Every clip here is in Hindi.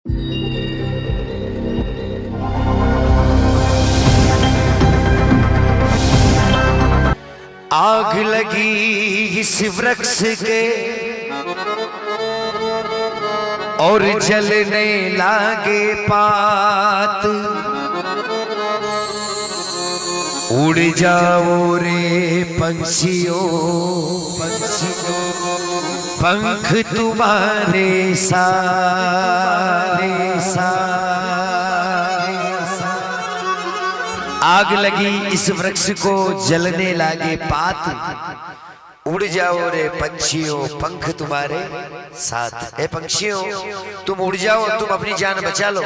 आग लगी इस वृक्ष के और जलने लागे पात, उड़ जाओ रे पंछियों पंख तुम्हारे सारे आग लगी इस वृक्ष को जलने लागे पात, उड़ जाओ रे पंछियों पंख तुम्हारे साथ। ए पंछियों तुम उड़ जाओ, तुम अपनी जान बचा लो।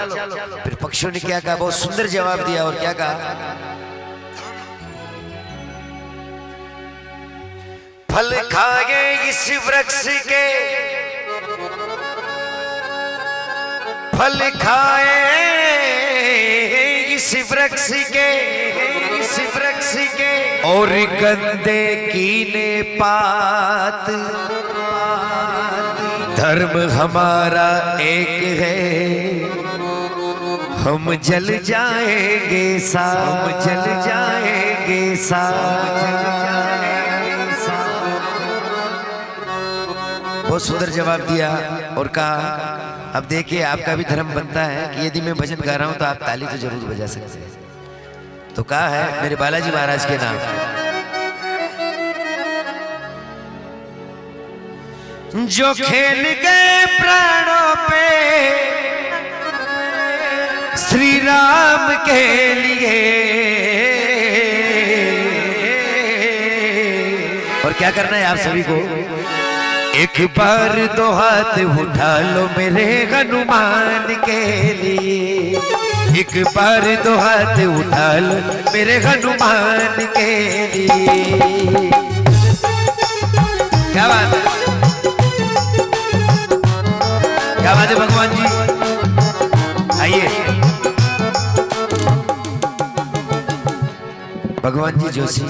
फिर पक्षियों ने क्या कहा, बहुत सुंदर जवाब दिया। और क्या कहा, फल खाए इस वृक्ष के, फल खाए इस वृक्ष के और गंदे कीने पात। धर्म हमारा एक है, हम जल जाएंगे साथ, हम जल जाएंगे साथ। बहुत सुंदर जवाब दिया और कहा, अब देखिए आपका भी धर्म बनता है कि यदि मैं भजन गा रहा हूं तो आप ताली तो जरूर बजा सकते हैं। तो कहा है मेरे बालाजी महाराज के नाम, जो खेल गए प्राणों पे श्री राम के लिए। और क्या करना है आप सभी को, एक बार दो हाथ उठा लो मेरे हनुमान के लिए, एक बार दो हाथ उठा लो मेरे हनुमान के लिए। क्या बात है, क्या बात है भगवान जी, आइए भगवान जी जोशी।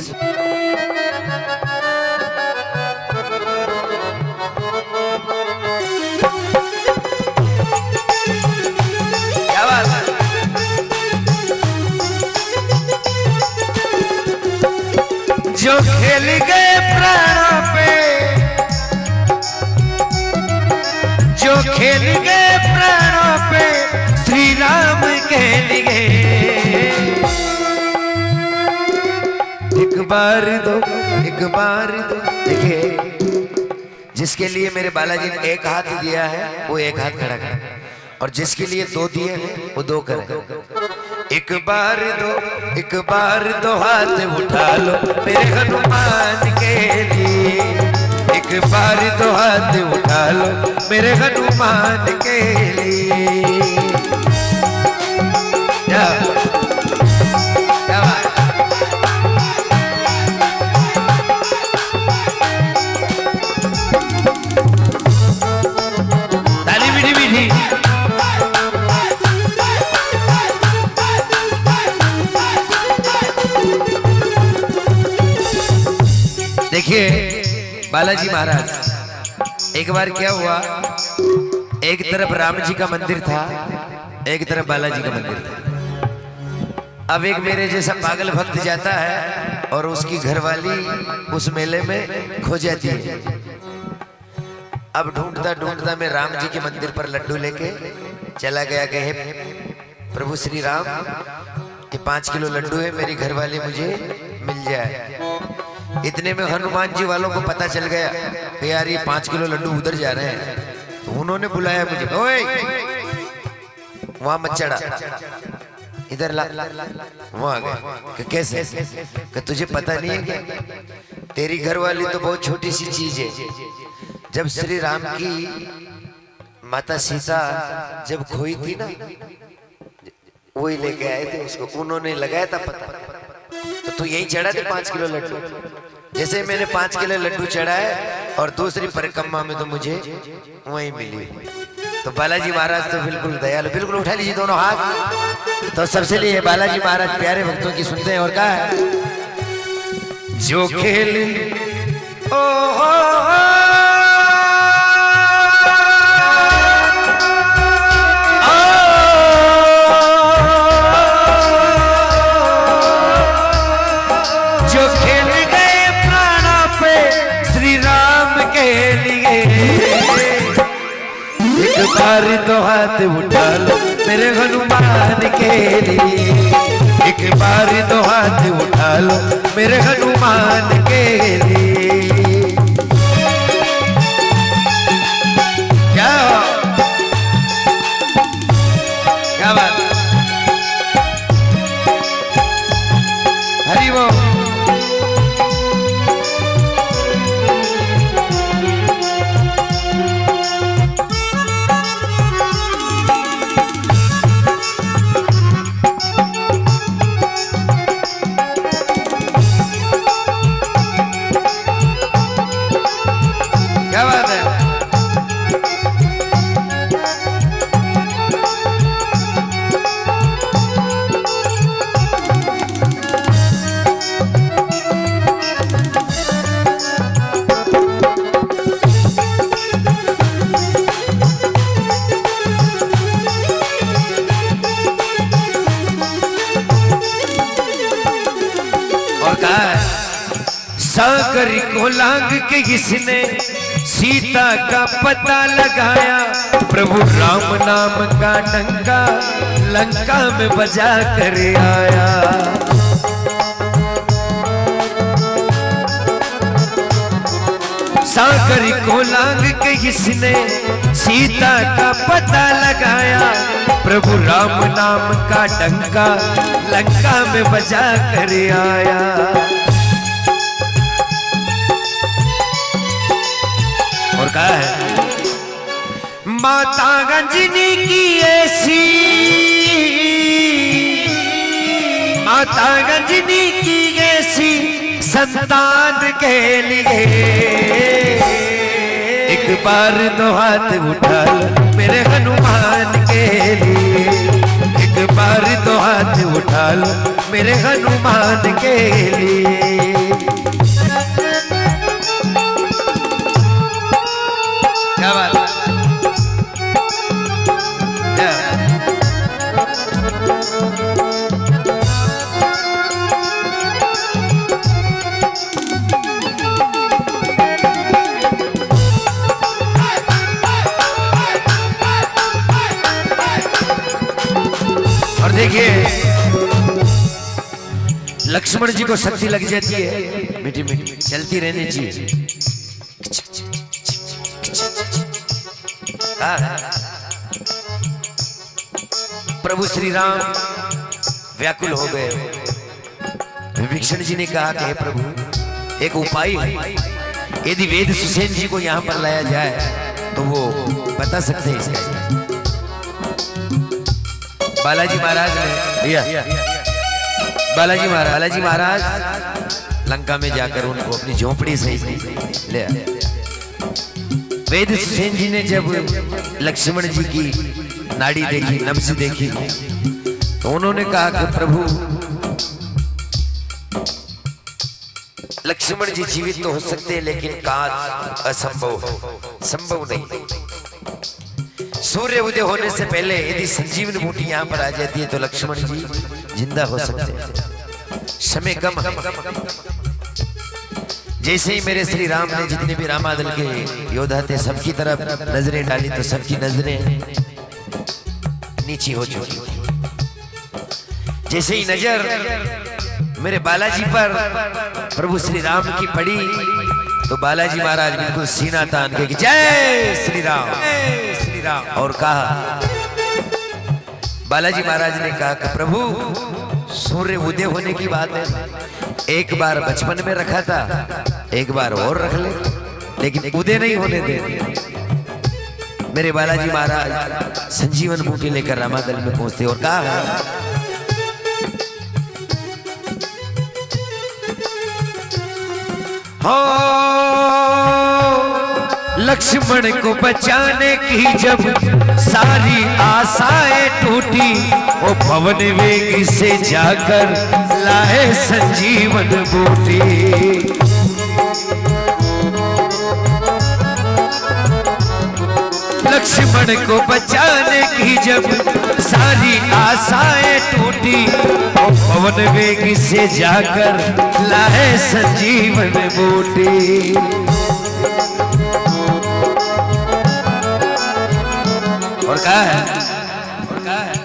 जो खेल गए प्राणों पे, जो खेल गए प्राणों पे श्री राम के लिए। एक बार दो, एक बार दो। देखिए जिसके लिए मेरे बालाजी ने एक हाथ दिया है वो एक हाथ खड़ा करे, और जिसके लिए दो दिए हैं वो दो करे। एक बार दो हाथ उठा लो मेरे हनुमान के लिए, एक बार दो हाथ उठा लो मेरे हनुमान के लिए। क्या बात, ताली मीठी मीठी। देखिए बालाजी महाराज, एक बार क्या हुआ, एक तरफ राम जी का मंदिर था, एक तरफ बालाजी का मंदिर था। अब एक मेरे जैसा पागल भक्त जाता है और उसकी घरवाली उस मेले में खो जाती है। अब ढूंढता ढूंढता मैं राम जी के मंदिर पर लड्डू लेके चला गया कि हे प्रभु श्री राम, ये 5 किलो लड्डू है, मेरी घरवाली मुझे मिल जाए। इतने में हनुमान जी वालों को पता चल गया कि यार ये 5 किलो लड्डू उधर जा रहे हैं। तो उन्होंने बुलाया मुझे, ओए वहां मत चढ़ा, इधर ला। वहां आ गए कि कैसे, कि तुझे पता नहीं है क्या, तेरी घरवाली तो बहुत छोटी सी चीज है। जब श्री राम की माता सीता जब खोई थी ना, वही लेके आए थे उसको, उन्होंने लगाया था पता। तो तू यही चढ़ा थे 5 किलो लड्डू। जैसे मैंने 5 किलो लड्डू चढ़ाए और दूसरी परिक्रमा में तो मुझे वही मिली। तो बालाजी महाराज तो बिल्कुल दयालु, बिल्कुल उठा लीजिए दोनों हाथ। तो सबसे लिए बालाजी महाराज प्यारे भक्तों की सुनते हैं और कहा है, जो खेल ओ हो हाथ उठा लो मेरे हनुमान के लिए, एक बार दो हाथ उठा लो मेरे हनुमान के लिए। क्या बात, हरि बोल। क्या बात है, सागरी को लांग के किसने सीता का पता लगाया, प्रभु राम नाम का डंका लंका में बजा कर आया। सागरी को लांग के किसने सीता का पता लगाया, प्रभु राम नाम का डंका लंका में बजा कर आया। और कहा है माता गंजनी की ऐसी, माता गंजनी की ऐसी संतान के लिए, एक बार दो हाथ उठा लो मेरे हनुमान के लिए, एक बार दो हाथ उठा लो मेरे हनुमान के लिए। क्या बात, और देखिए लक्ष्मण जी को शक्ति लग जाती है, मीठी मीठी चलती रहनी चाहिए। प्रभु श्री राम व्याकुल हो गए। विभीषण जी ने कहा कि प्रभु एक उपाय है, यदि वेद सुसेन जी को यहाँ पर लाया जाए तो वो बता सकते हैं इसका। बालाजी महाराज ने बालाजी महाराज लंका में जाकर उनको अपनी झोपड़ी सहित ले आए। वेद सुसेन जी ने जब लक्ष्मण जी की नाड़ी देखी, नब्ज देखी, तो उन्होंने कहा कि प्रभु लक्ष्मण जी जीवित तो हो सकते हैं लेकिन काज असंभव है, संभव नहीं। सूर्य उदय होने से पहले यदि संजीवनी बूटी यहाँ पर आ जाती है तो लक्ष्मण जी जिंदा हो सकते हैं, समय कम है। जैसे ही मेरे श्री राम ने जितने भी रामादल के योद्धा थे सबकी तरफ नजरें डाली तो सबकी नजरें नीची हो चुकी थी। जैसे ही नजर मेरे बालाजी पर प्रभु श्री राम की पड़ी तो बालाजी महाराज बिल्कुल सीना तान के जय श्री राम, श्री राम, और कहा बालाजी महाराज ने कहा कि प्रभु सूर्य उदय होने की बात है, एक बार बचपन में रखा था, एक बार और रख ले, लेकिन उदय नहीं होने दे। मेरे बालाजी महाराज संजीवन बूटी लेकर रामादल में पहुंचते और कहा हो लक्ष्मण को बचाने की जब सारी आशाएं टूटी, वो पवन वेग से जाकर लाए संजीवन बूटी। लक्ष्मण को बचाने की जब सारी आशाएं टूटी, वो पवन वेग से जाकर लाए संजीवन बूटी। और कहा है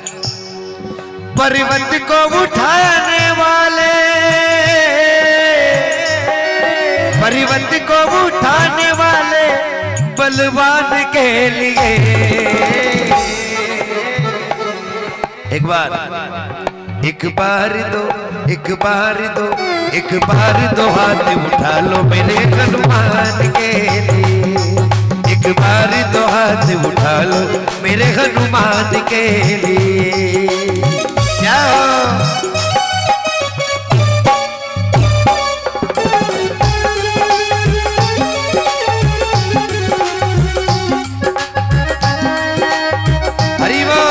पर्वत को उठाने वाले, पर्वत को उठाने वाले बलवान के लिए एक बार दो, एक बार दो, एक बार दो हाथ उठा लो मेरे हनुमान के लिए, एक बार दो हाथ उठा लो मेरे हनुमान के लिए। क्या हरि वो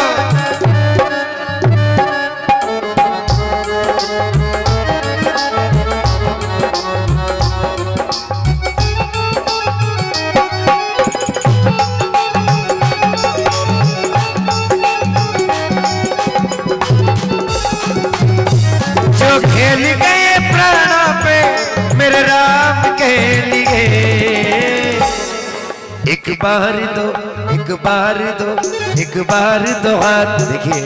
खेल गए प्राणों पे मेरे राम के लिए, एक बार दो, एक बार दो, एक बार दो हाथ, देखिए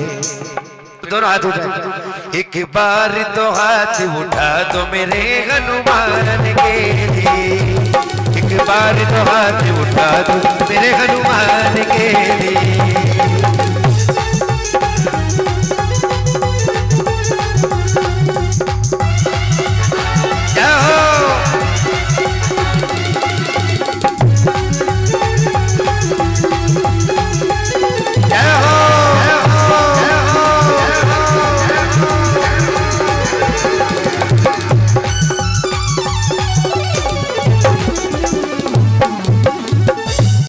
दोनों हाथ उठाए, एक बार दो हाथ उठा दो मेरे हनुमान के लिए, एक बार दो हाथ उठा दो मेरे हनुमान के लिए।